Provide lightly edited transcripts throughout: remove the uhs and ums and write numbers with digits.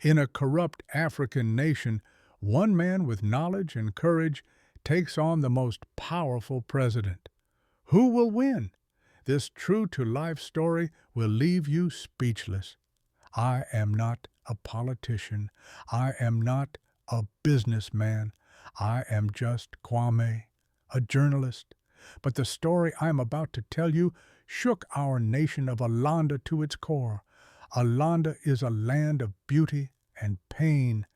In a corrupt African nation, one man with knowledge and courage takes on the most powerful president. Who will win? This true-to-life story will leave you speechless. I am not a politician. I am not a businessman. I am just Kwame, a journalist. But the story I'm about to tell you shook our nation of Alanda to its core. Alanda is a land of beauty and pain,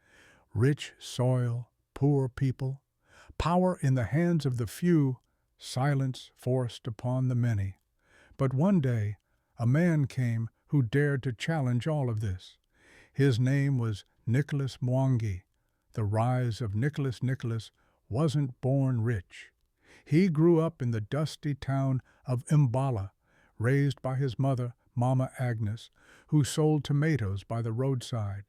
rich soil, poor people, power in the hands of the few, silence forced upon the many. But one day, a man came who dared to challenge all of this. His name was Nicholas Mwangi. The rise of Nicholas wasn't born rich. He grew up in the dusty town of Mbala, raised by his mother, Mama Agnes, who sold tomatoes by the roadside.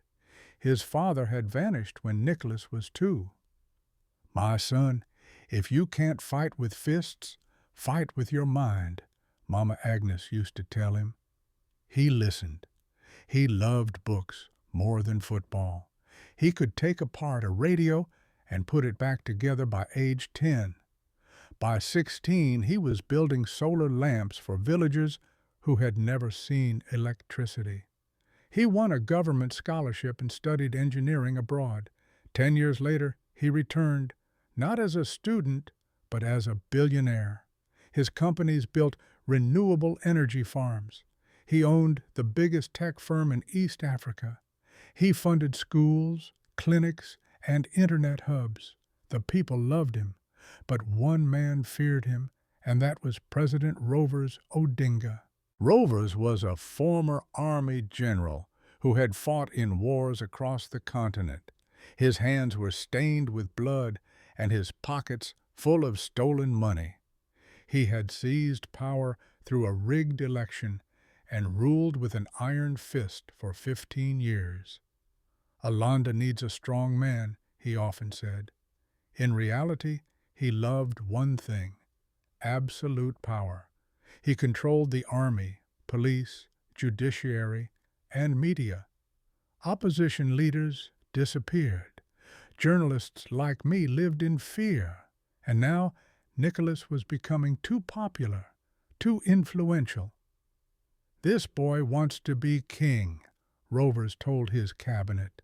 His father had vanished when Nicholas was 2. "My son, if you can't fight with fists, fight with your mind," Mama Agnes used to tell him. He listened. He loved books more than football. He could take apart a radio and put it back together by age 10. By 16, he was building solar lamps for villagers who had never seen electricity. He won a government scholarship and studied engineering abroad. 10 years later, he returned, not as a student, but as a billionaire. His companies built renewable energy farms. He owned the biggest tech firm in East Africa. He funded schools, clinics, and internet hubs. The people loved him, but one man feared him, and that was President Rovers Odinga. Rovers was a former army general who had fought in wars across the continent. His hands were stained with blood and his pockets full of stolen money. He had seized power through a rigged election and ruled with an iron fist for 15 years. "Alanda needs a strong man," he often said. In reality, he loved one thing: absolute power. He controlled the army, police, judiciary, and media. Opposition leaders disappeared. Journalists like me lived in fear. And now Nicholas was becoming too popular, too influential. "This boy wants to be king," Rovers told his cabinet.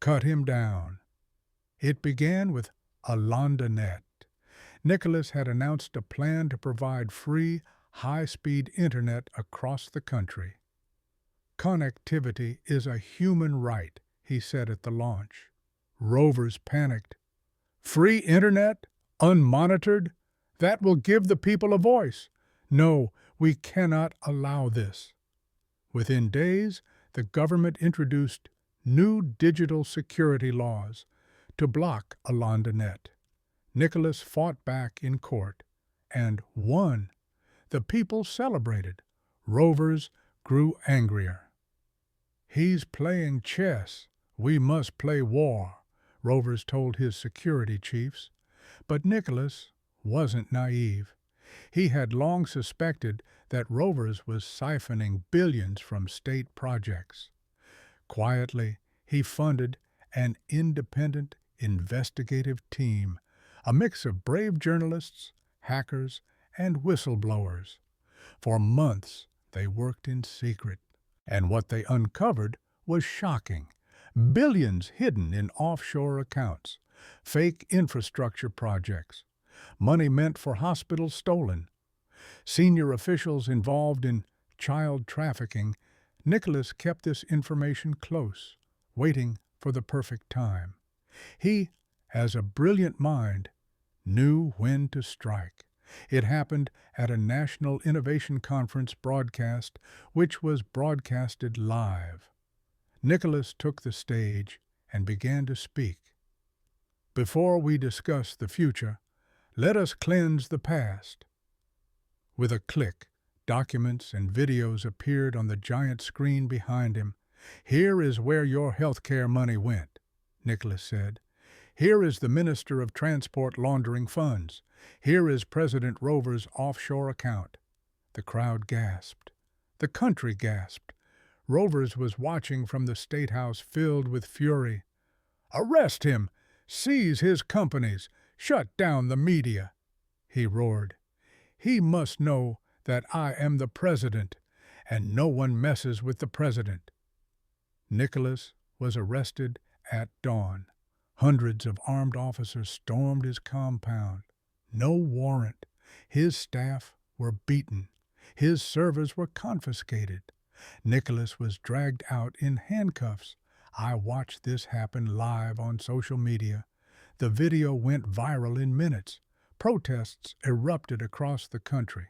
"Cut him down." It began with AlandaNet. Nicholas had announced a plan to provide free, high-speed internet across the country. "Connectivity is a human right," he said at the launch. Rovers panicked. "Free internet? Unmonitored? That will give the people a voice. No, we cannot allow this." Within days, the government introduced new digital security laws to block AlandaNet. Nicholas fought back in court and won. The people celebrated. Rovers grew angrier. "He's playing chess. We must play war," Rovers told his security chiefs. But Nicholas wasn't naive. He had long suspected that Rovers was siphoning billions from state projects. Quietly, he funded an independent investigative team, a mix of brave journalists, hackers, and whistleblowers. For months, they worked in secret, and what they uncovered was shocking. Billions hidden in offshore accounts, fake infrastructure projects, money meant for hospitals stolen, senior officials involved in child trafficking. Nicholas kept this information close, waiting for the perfect time. He, as a brilliant mind, knew when to strike. It happened at a National Innovation Conference broadcast, which was broadcasted live. Nicholas took the stage and began to speak. "Before we discuss the future, let us cleanse the past." With a click, documents and videos appeared on the giant screen behind him. "Here is where your healthcare money went," Nicholas said. "Here is the Minister of Transport laundering funds. Here is President Rovers' offshore account." The crowd gasped. The country gasped. Rovers was watching from the State House filled with fury. "Arrest him! Seize his companies! Shut down the media!" he roared. "He must know that I am the president, and no one messes with the president." Nicholas was arrested at dawn. Hundreds of armed officers stormed his compound. No warrant. His staff were beaten. His servers were confiscated. Nicholas was dragged out in handcuffs. I watched this happen live on social media. The video went viral in minutes. Protests erupted across the country.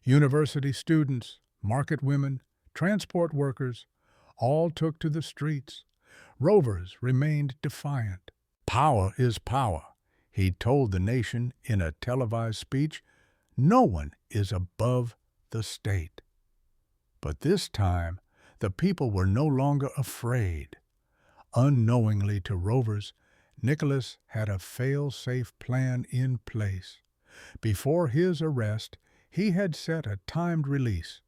University students, market women, transport workers all took to the streets. Rovers remained defiant. "Power is power," he told the nation in a televised speech. "No one is above the state." But this time, the people were no longer afraid. Unknowingly to Rovers, Nicholas had a fail-safe plan in place. Before his arrest, he had set a timed release.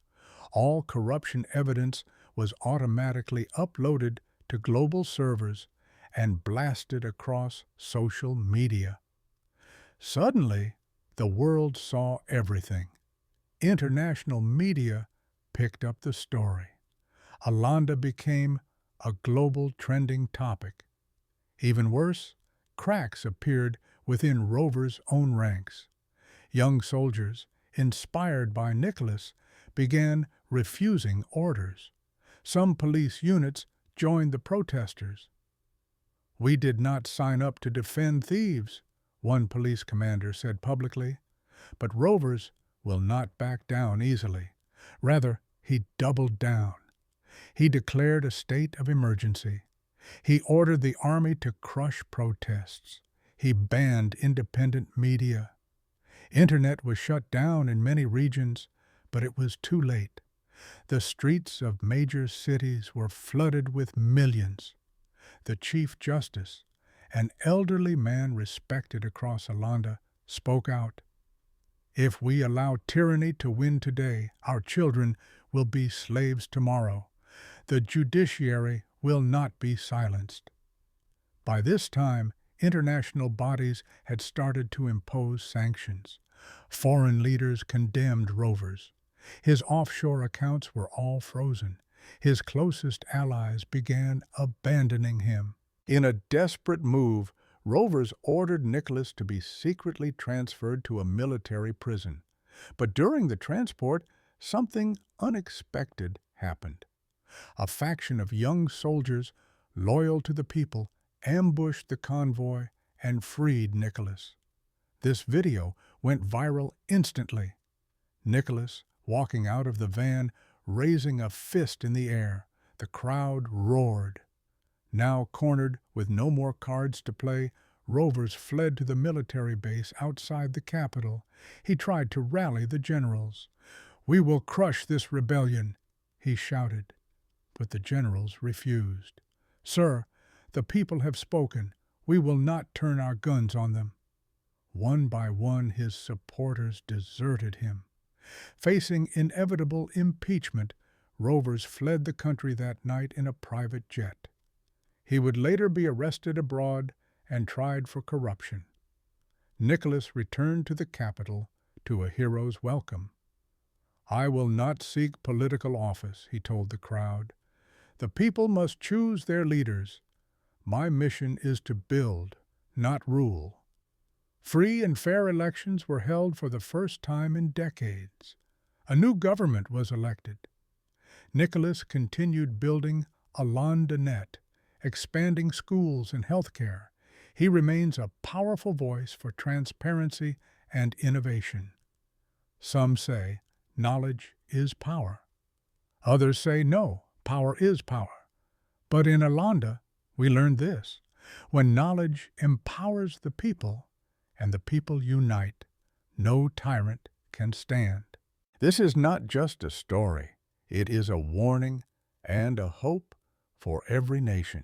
All corruption evidence was automatically uploaded to global servers and blasted across social media. Suddenly, the world saw everything. International media picked up the story. Alanda became a global trending topic. Even worse, cracks appeared within Rovers' own ranks. Young soldiers, inspired by Nicholas, began refusing orders. Some police units joined the protesters. "We did not sign up to defend thieves," one police commander said publicly. But Rovers will not back down easily. Rather, he doubled down. He declared a state of emergency. He ordered the army to crush protests. He banned independent media. Internet was shut down in many regions, but it was too late. The streets of major cities were flooded with millions. The Chief Justice, an elderly man respected across Alanda, spoke out. "If we allow tyranny to win today, our children will be slaves tomorrow. The judiciary will not be silenced." By this time, international bodies had started to impose sanctions. Foreign leaders condemned Rovers. His offshore accounts were all frozen. His closest allies began abandoning him. In a desperate move, Rovers ordered Nicholas to be secretly transferred to a military prison. But during the transport, something unexpected happened. A faction of young soldiers, loyal to the people, ambushed the convoy and freed Nicholas. This video went viral instantly. Nicholas, walking out of the van, raising a fist in the air. The crowd roared. Now cornered with no more cards to play, Rovers fled to the military base outside the capital. He tried to rally the generals. "We will crush this rebellion," he shouted. But the generals refused. "Sir, the people have spoken. We will not turn our guns on them." One by one, his supporters deserted him. Facing inevitable impeachment, Rovers fled the country that night in a private jet. He would later be arrested abroad and tried for corruption. Nicholas returned to the capital to a hero's welcome. "I will not seek political office," he told the crowd. "The people must choose their leaders. My mission is to build, not rule." Free and fair elections were held for the first time in decades. A new government was elected. Nicholas continued building AlandaNet, expanding schools and healthcare. He remains a powerful voice for transparency and innovation. Some say knowledge is power. Others say no, power is power. But in Alanda, we learned this: when knowledge empowers the people and the people unite, no tyrant can stand. This is not just a story. It is a warning and a hope for every nation.